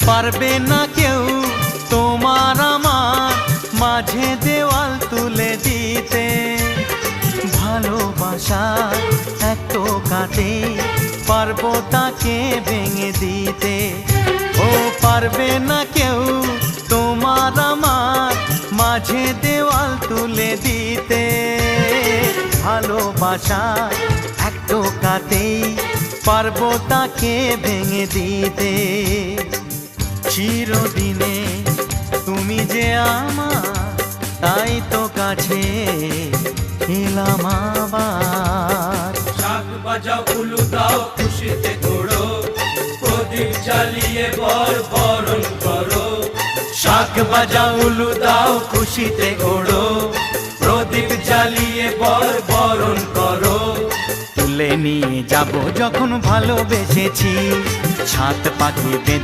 পারবে না কেউ তোমার আমার মাঝে দেওয়াল তুলে দিতে। ভালোবাসা এক টোকাতে পারবো তাকে ভেঙে দিতে। ও পারবে না কেউ তোমার আমার মাঝে দেওয়াল তুলে দিতে। ভালোবাসা এক টোকাতেই পারবো তাকে ভেঙে দিতে। চিরদিনে তুমি যে আমার, তাই তো কাছে এলাম আবার। শাক বাজাও উলু দাও খুশিতে ঘোড়ো, প্রদীপ জ্বালিয়ে বরণ করো। শাক বাজাও উলু দাও খুশিতে ওড়ো, প্রদীপ জ্বালিয়ে বরণ করো। তুলে নিয়ে যাব যখন ভালোবেসেছি, ছাত পাখি বেঁধে